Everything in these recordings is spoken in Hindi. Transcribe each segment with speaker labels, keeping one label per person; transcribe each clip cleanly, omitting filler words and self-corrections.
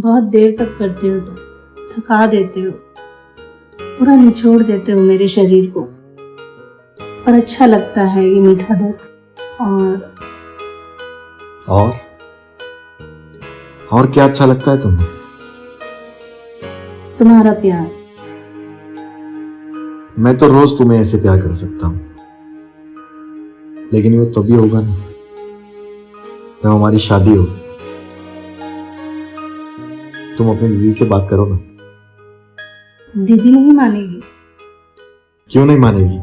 Speaker 1: बहुत देर तक करते हो तुम, थका देते हो, पूरा निचोड़ देते हो मेरे शरीर को। और अच्छा लगता है ये मीठा दूध।
Speaker 2: और क्या अच्छा लगता है तुम्हें?
Speaker 1: तुम्हारा प्यार।
Speaker 2: मैं तो रोज तुम्हें ऐसे प्यार कर सकता हूँ, लेकिन वो तभी होगा ना जब हमारी शादी हो। तुम अपनी दीदी से बात करो ना।
Speaker 1: दीदी नहीं मानेगी।
Speaker 2: क्यों नहीं मानेगी?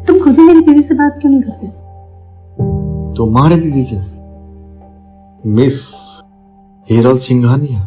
Speaker 1: तुम खुद ही मेरी दीदी से बात क्यों नहीं करते?
Speaker 2: तुम्हारे दीदी से? मिस हिरल सिंघानिया।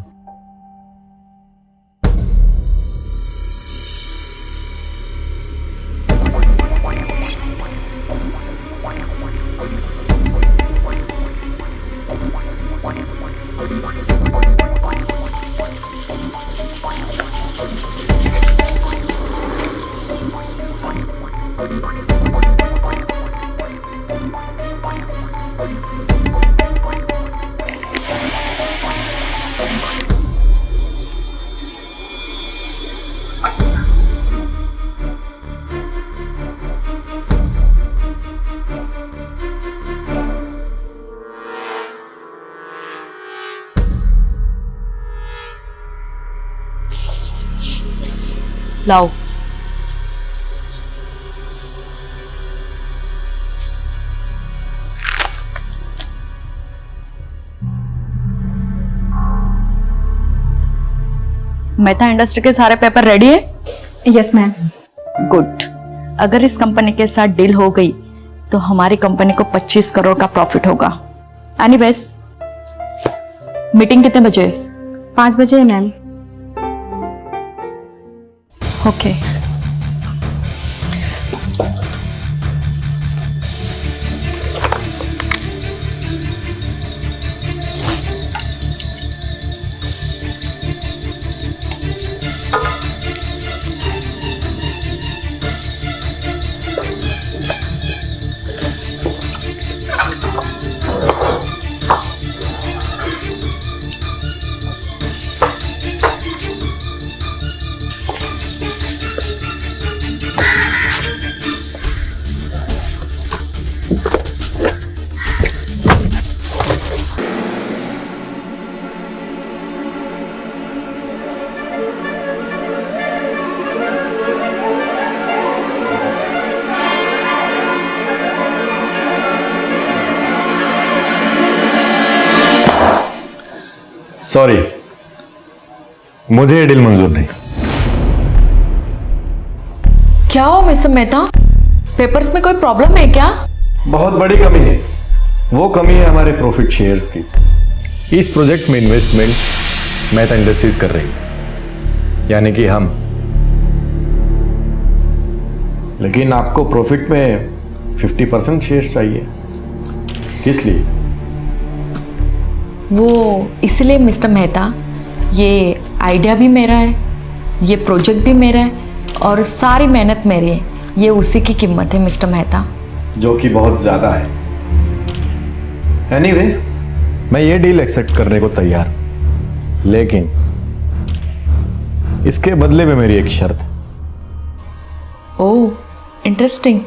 Speaker 3: लाओ। मेथा इंडस्ट्री के सारे पेपर रेडी है?
Speaker 4: Yes ma'am.
Speaker 3: गुड। अगर इस कंपनी के साथ डील हो गई तो हमारी कंपनी को 25 करोड़ का प्रॉफिट होगा। एनीवेज, मीटिंग कितने बजे?
Speaker 4: 5 बजे है मैम।
Speaker 3: ओके।
Speaker 2: सॉरी, मुझे ये डील मंजूर नहीं।
Speaker 3: क्या हो मिस्टर मेहता? पेपर्स में कोई प्रॉब्लम है क्या?
Speaker 2: बहुत बड़ी कमी है। वो कमी है हमारे प्रॉफिट शेयर्स की। इस प्रोजेक्ट में इन्वेस्टमेंट मेथा इंडस्ट्रीज कर रही है, यानी कि हम। लेकिन आपको प्रॉफिट में 50% शेयर्स चाहिए। किस लिए?
Speaker 3: वो इसलिए मिस्टर मेहता, ये आइडिया भी मेरा है, ये प्रोजेक्ट भी मेरा है और सारी मेहनत मेरी है। ये उसी की कीमत है मिस्टर मेहता।
Speaker 2: जो कि बहुत ज्यादा है। एनीवे, मैं ये डील एक्सेप्ट करने को तैयार हूं, लेकिन इसके बदले में मेरी एक शर्त है।
Speaker 3: ओह, इंटरेस्टिंग।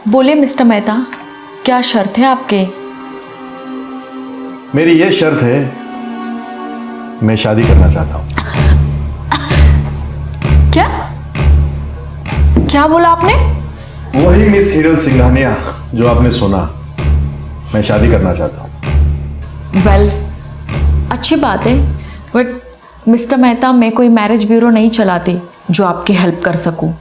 Speaker 3: बोले मिस्टर मेहता, क्या शर्त है आपके?
Speaker 2: मेरी ये शर्त है, मैं शादी करना चाहता हूं।
Speaker 3: क्या क्या बोला आपने?
Speaker 2: वही मिस हिरल सिंघानिया जो आपने सुना। मैं शादी करना चाहता हूं।
Speaker 3: वेल, अच्छी बात है, बट मिस्टर मेहता, मैं कोई मैरिज ब्यूरो नहीं चलाती जो आपकी हेल्प कर सकूं।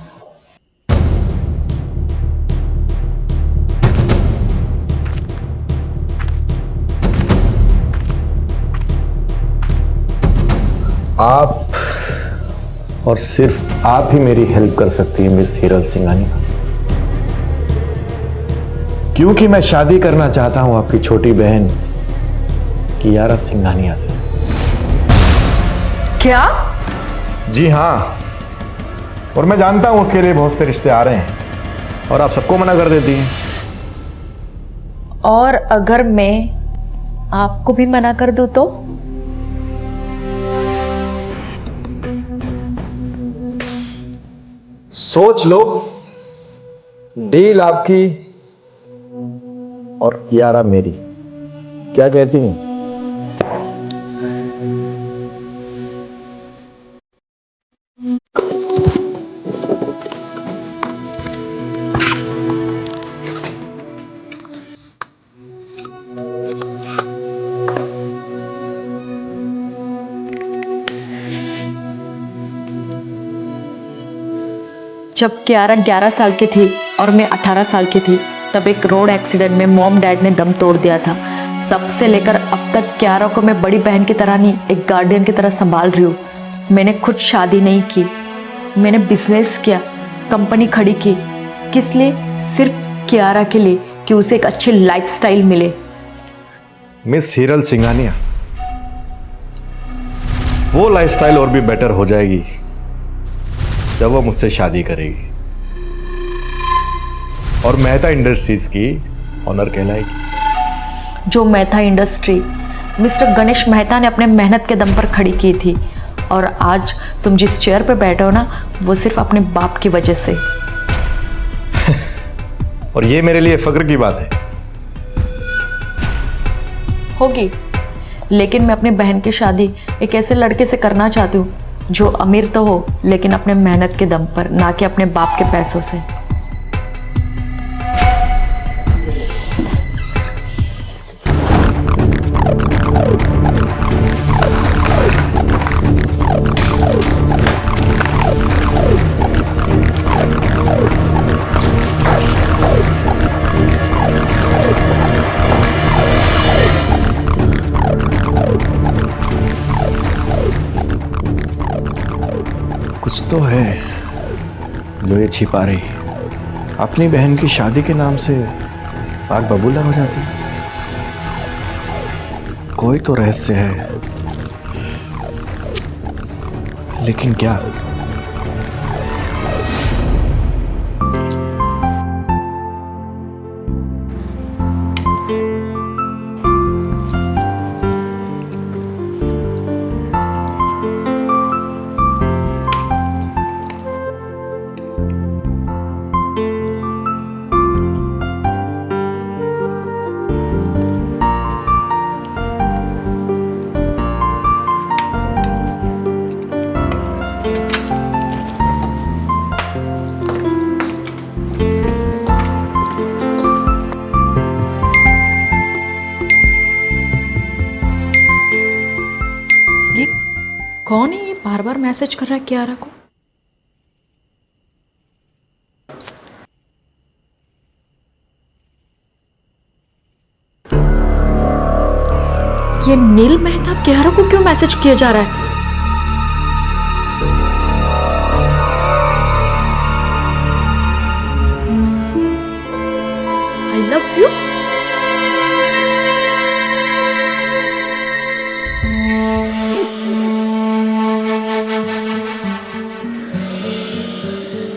Speaker 2: आप और सिर्फ आप ही मेरी हेल्प कर सकती है मिस हिरल सिंघानिया, क्योंकि मैं शादी करना चाहता हूं आपकी छोटी बहन कियारा सिंघानिया से।
Speaker 3: क्या?
Speaker 2: जी हाँ, और मैं जानता हूं उसके लिए बहुत से रिश्ते आ रहे हैं और आप सबको मना कर देती हैं।
Speaker 3: और अगर मैं आपको भी मना कर दूं तो?
Speaker 2: सोच लो, डील आपकी और कियारा मेरी, क्या कहती हैं?
Speaker 3: जब कियारा 11 साल की थी और मैं 18 साल की थी, तब एक रोड एक्सीडेंट में मॉम डैड ने दम तोड़ दिया था। तब से लेकर अब तक कियारा को मैं बड़ी बहन की तरह नहीं, एक गार्डियन की तरह संभाल रही हूँ। मैंने खुद शादी नहीं की, मैंने बिजनेस किया, कंपनी खड़ी की। किस लिए? सिर्फ कियारा के लिए, कि उसे एक अच्छी लाइफस्टाइल मिले।
Speaker 2: मिस हिरल सिंघानिया, वो लाइफस्टाइल और भी बेटर हो जाएगी जब वो मुझसे शादी करेगी और मेहता इंडस्ट्रीज की ऑनर कहलाएगी।
Speaker 3: जो मेहता इंडस्ट्री मिस्टर गणेश मेहता ने अपने मेहनत के दम पर खड़ी की थी, और आज तुम जिस चेयर पे बैठे हो ना, वो सिर्फ अपने बाप की वजह से।
Speaker 2: और ये मेरे लिए फक्र की बात है।
Speaker 3: होगी, लेकिन मैं अपनी बहन की शादी एक ऐसे लड़के से करना चाहती हूँ जो अमीर तो हो, लेकिन अपने मेहनत के दम पर, ना कि अपने बाप के पैसों से।
Speaker 2: कुछ तो है जो ये छिपा रही है। अपनी बहन की शादी के नाम से पाक बबूला हो जाती है। कोई तो रहस्य है, लेकिन क्या?
Speaker 3: कौन है ये बार बार मैसेज कर रहा है कियारा को? ये नील मेहता कियारा को क्यों मैसेज किया जा रहा है? आई लव यू।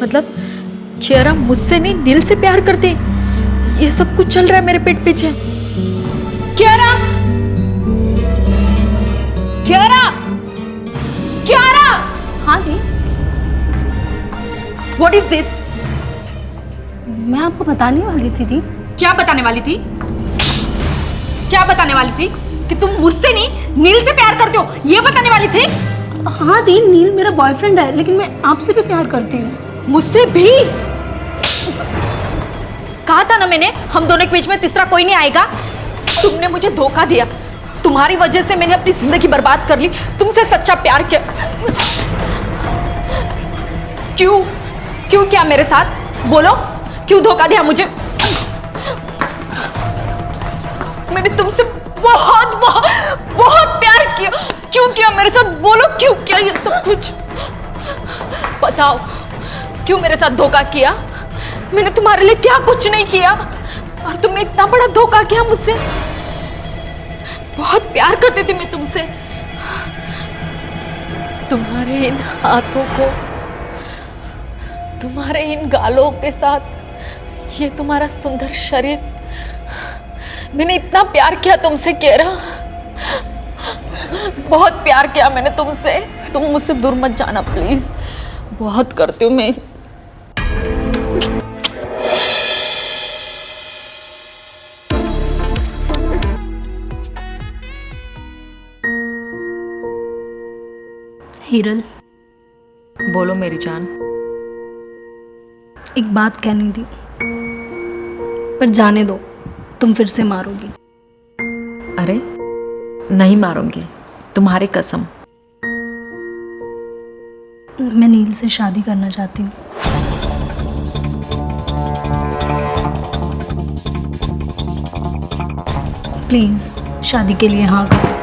Speaker 3: मतलब कियारा मुझसे नहीं, नील से प्यार करती। ये सब कुछ चल रहा है मेरे पेट पीछे। कियारा, कियारा, कियारा!
Speaker 1: हाँ दी,
Speaker 3: व्हाट इज दिस?
Speaker 1: मैं आपको बताने वाली थी दी।
Speaker 3: क्या बताने वाली थी? क्या बताने वाली थी? कि तुम मुझसे नहीं, नील से प्यार करते हो, ये बताने वाली थी?
Speaker 1: हाँ दी, नील मेरा बॉयफ्रेंड है, लेकिन मैं आपसे भी प्यार करती हूँ।
Speaker 3: मुझसे भी? कहा था ना मैंने, हम दोनों के बीच में तीसरा कोई नहीं आएगा। तुमने मुझे धोखा दिया, तुम्हारी वजह से मैंने अपनी जिंदगी बर्बाद कर ली। तुमसे सच्चा प्यार किया। क्यों क्यों क्या मेरे साथ? बोलो, क्यों धोखा दिया मुझे? मैंने तुमसे बहुत बहुत बहुत प्यार किया। क्यों किया मेरे साथ? बोलो, क्यों किया ये सब कुछ? बताओ, क्यों मेरे साथ धोखा किया? मैंने तुम्हारे लिए क्या कुछ नहीं किया, और तुमने इतना बड़ा धोखा किया मुझसे। बहुत प्यार करती थी मैं तुमसे। तुम्हारे इन हाथों को, तुम्हारे इन गालों के साथ, ये तुम्हारा सुंदर शरीर, मैंने इतना प्यार किया तुमसे कियारा, बहुत प्यार किया मैंने तुमसे। तुम मुझसे दूर मत जाना प्लीज, बहुत करती हूँ मैं।
Speaker 1: हिरल,
Speaker 3: बोलो मेरी जान।
Speaker 4: एक बात कहनी थी, पर जाने दो, तुम फिर से मारोगी।
Speaker 3: अरे नहीं मारूंगी, तुम्हारी कसम।
Speaker 4: मैं नील से शादी करना चाहती हूँ। प्लीज शादी के लिए हाँ करो।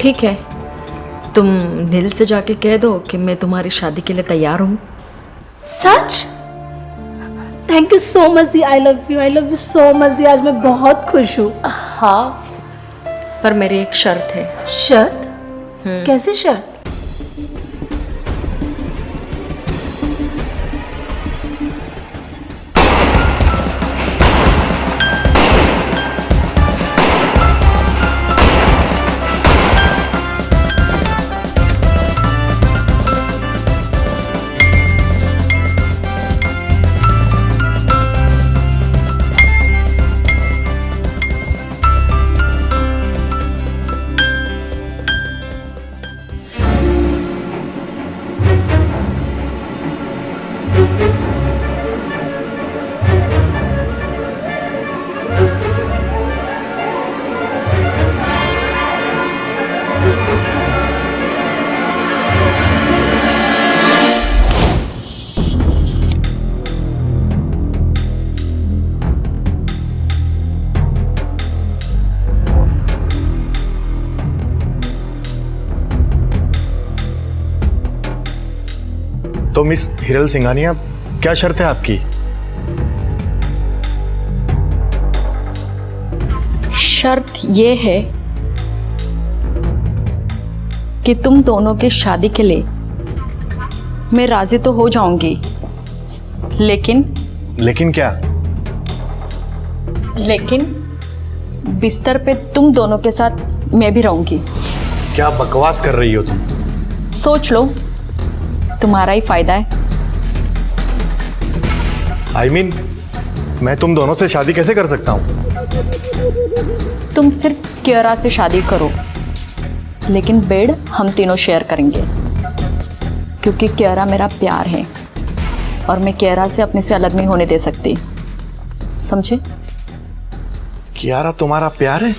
Speaker 3: ठीक है, तुम नील से जाके कह दो कि मैं तुम्हारी शादी के लिए तैयार हूँ।
Speaker 1: सच? थैंक यू सो मच दी, I love you so much दी। आज मैं बहुत खुश हूँ।
Speaker 3: हाँ, पर मेरी एक शर्त है।
Speaker 1: शर्त? कैसी शर्त?
Speaker 2: तो मिस हिरल सिंघानिया, क्या शर्त है आपकी?
Speaker 3: शर्त ये है कि तुम दोनों की शादी के लिए मैं राजी तो हो जाऊंगी,
Speaker 2: लेकिन क्या?
Speaker 3: लेकिन बिस्तर पे तुम दोनों के साथ मैं भी रहूंगी।
Speaker 2: क्या बकवास कर रही हो तुम?
Speaker 3: सोच लो, तुम्हारा ही फायदा है।
Speaker 2: I mean, मैं तुम दोनों से शादी कैसे कर सकता हूँ?
Speaker 3: तुम सिर्फ कियारा से शादी करो, लेकिन बेड हम तीनों शेयर करेंगे, क्योंकि कियारा मेरा प्यार है और मैं कियारा से अपने से अलग नहीं होने दे सकती, समझे?
Speaker 2: कियारा तुम्हारा प्यार है?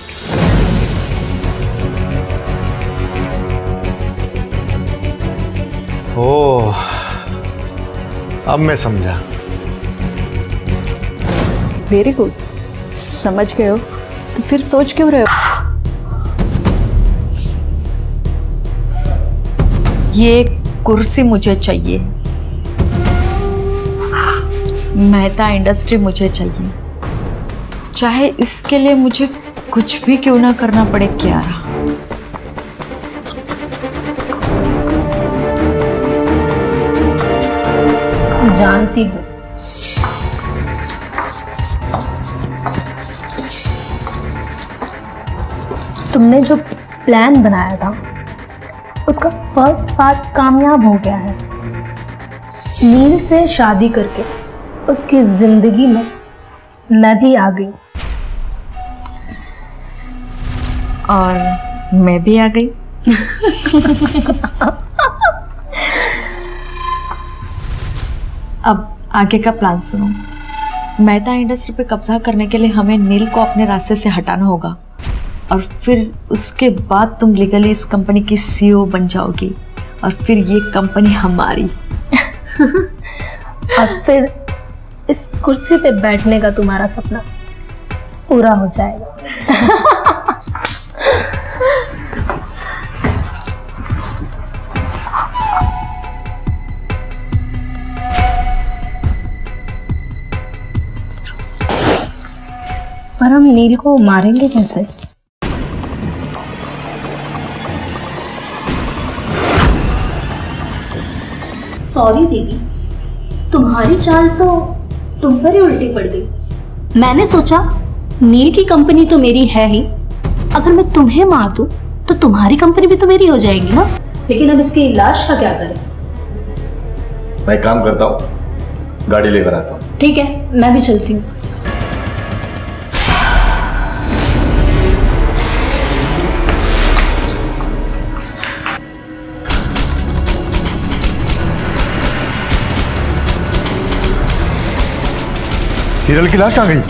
Speaker 2: ओह, अब मैं समझा।
Speaker 3: वेरी गुड, समझ गए हो तो फिर सोच क्यों रहे हो? ये कुर्सी मुझे चाहिए, मेहता इंडस्ट्री मुझे चाहिए, चाहे इसके लिए मुझे कुछ भी क्यों ना करना पड़े कियारा।
Speaker 1: जानती हूँ। तुमने जो प्लान बनाया था उसका फर्स्ट पार्ट कामयाब हो गया है। नील से शादी करके उसकी जिंदगी में मैं भी आ गई
Speaker 3: और मैं भी आ गई। अब आगे का प्लान सुनो। मेहता इंडस्ट्री पे कब्जा करने के लिए हमें नील को अपने रास्ते से हटाना होगा, और फिर उसके बाद तुम लीगली इस कंपनी की सीईओ बन जाओगी, और फिर ये कंपनी हमारी।
Speaker 1: और फिर इस कुर्सी पे बैठने का तुम्हारा सपना पूरा हो जाएगा। पर हम नील को मारेंगे कैसे? सॉरी दीदी, तुम्हारी चाल तो तुम पर ही उल्टी पड़ गई। मैंने सोचा नील की कंपनी तो मेरी है ही, अगर मैं तुम्हें मार दूं तो तुम्हारी कंपनी भी तो मेरी हो जाएगी ना। लेकिन अब इसके इलाज का क्या करें?
Speaker 2: मैं एक काम करता हूँ, गाड़ी लेकर आता हूँ।
Speaker 1: ठीक है, मैं भी चलती हूँ।
Speaker 2: हिरल की लाश कहाँ गई?